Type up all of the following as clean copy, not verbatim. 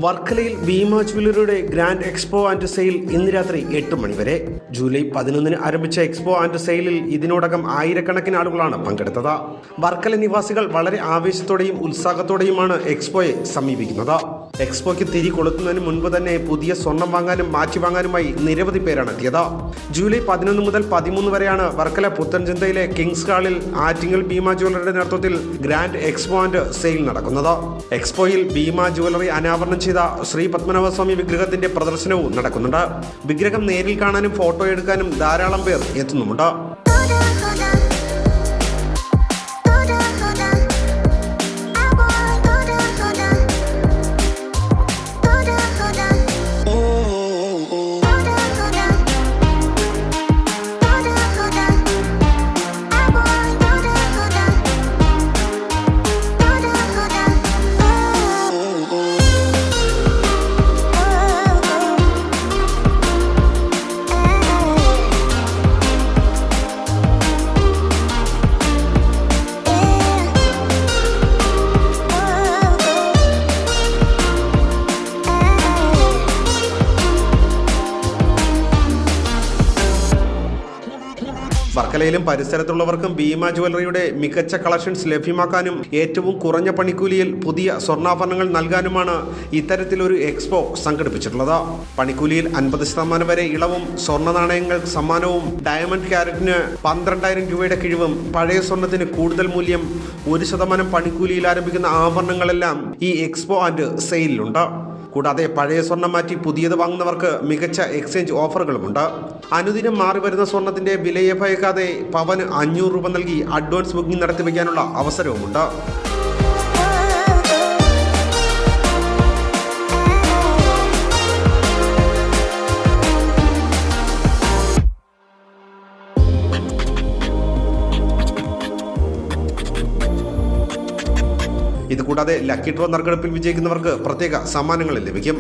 വർക്കലയിൽ ഭീമ ജ്വല്ലറിയുടെ grand expo and sale ഇന്ന് രാത്രി 8 മണി വരെ. ജൂലൈ 11 ആരംഭിച്ച എക്സ്പോ ആൻഡ് സെയിലിൽ ഇതിനോടകം ആയിരക്കണക്കിന് ആളുകളാണ് പങ്കെടുത്തത്. വർക്കല നിവാസികൾ വളരെ ആവേശത്തോടെയും ഉത്സാഹത്തോടെയുമാണ് എക്സ്പോയെ സമീപിക്കുന്നത്. എക്സ്പോയ്ക്ക് തിരി കൊളുത്തുന്നതിന് മുൻപ് തന്നെ പുതിയ സ്വർണം വാങ്ങാനും മാറ്റി വാങ്ങാനുമായി നിരവധി പേരാണ് എത്തിയത്. ജൂലൈ 11 മുതൽ 13 വരെയാണ് വർക്കല പുത്തൻചന്തയിലെ കിങ്സ് ഹാളിൽ ആറ്റിങ്ങൽ ഭീമ ജ്വല്ലറിയുടെ നേതൃത്വത്തിൽ ഗ്രാൻഡ് എക്സ്പോ ആൻഡ് സെയിൽ നടക്കുന്നത്. എക്സ്പോയിൽ ഭീമ ജ്വല്ലറി അനാവരണം ചെയ്ത ശ്രീ പത്മനാഭസ്വാമി വിഗ്രഹത്തിന്റെ പ്രദർശനവും നടക്കുന്നുണ്ട്. വിഗ്രഹം നേരിൽ കാണാനും ഫോട്ടോ എടുക്കാനും ധാരാളം പേർ എത്തുന്നുമുണ്ട്. വർക്കലയിലും പരിസരത്തുള്ളവർക്കും ഭീമ ജ്വല്ലറിയുടെ മികച്ച കളക്ഷൻസ് ലഭ്യമാക്കാനും ഏറ്റവും കുറഞ്ഞ പണിക്കൂലിയിൽ പുതിയ സ്വർണ്ണാഭരണങ്ങൾ നൽകാനുമാണ് ഇത്തരത്തിലൊരു എക്സ്പോ സംഘടിപ്പിച്ചിട്ടുള്ളത്. പണിക്കൂലിയിൽ 50% വരെ ഇളവും, സ്വർണ്ണ നാണയങ്ങൾ സമ്മാനവും, ഡയമണ്ട് ക്യാരറ്റിന് 12,000 രൂപയുടെ കിഴിവും, പഴയ സ്വർണ്ണത്തിന് കൂടുതൽ മൂല്യം, 1% പണിക്കൂലിയിൽ ആരംഭിക്കുന്ന ആഭരണങ്ങളെല്ലാം ഈ എക്സ്പോ ആൻഡ് സെയിലുണ്ട്. കൂടാതെ പഴയ സ്വർണം മാറ്റി പുതിയത് വാങ്ങുന്നവർക്ക് മികച്ച എക്സ്ചേഞ്ച് ഓഫറുകളുമുണ്ട്. അനുദിനം മാറി വരുന്ന സ്വർണത്തിന്റെ വിലയെ ഭയക്കാതെ പവന് 500 രൂപ നൽകി അഡ്വാൻസ് ബുക്കിംഗ് നടത്തി വയ്ക്കാനുള്ള അവസരവുമുണ്ട്. ഇതുകൂടാതെ ലക്കി ഡ്രോ നറുക്കെടുപ്പിൽ വിജയിക്കുന്നവർക്ക് പ്രത്യേക സമ്മാനങ്ങൾ ലഭിക്കും.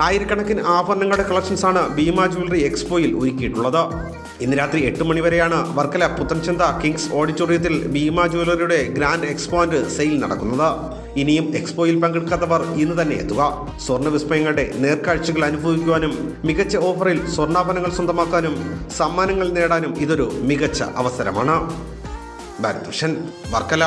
ആയിരക്കണക്കിന് ആഭരണങ്ങളുടെ കളക്ഷൻസാണ് ഭീമ ജ്വല്ലറി എക്സ്പോയിൽ ഒരുക്കിയിട്ടുള്ളത്. ഇന്ന് രാത്രി 8 മണി വരെയാണ് വർക്കല പുത്തൻചന്ത കിങ്സ് ഓഡിറ്റോറിയത്തിൽ ഭീമ ജ്വല്ലറിയുടെ ഗ്രാൻഡ് എക്സ്പോ ആൻഡ് സെയിൽ നടക്കുന്നത്. ഇനിയും എക്സ്പോയിൽ പങ്കെടുക്കാത്തവർ ഇന്ന് തന്നെ എത്തുക. സ്വർണ്ണ വിസ്മയങ്ങളുടെ നേർക്കാഴ്ചകൾ അനുഭവിക്കുവാനും മികച്ച ഓഫറിൽ സ്വർണ്ണാഭരണങ്ങൾ സ്വന്തമാക്കാനും സമ്മാനങ്ങൾ നേടാനും ഇതൊരു മികച്ച അവസരമാണ്. ഭാരത് ഭൂഷൺ, വർക്കല.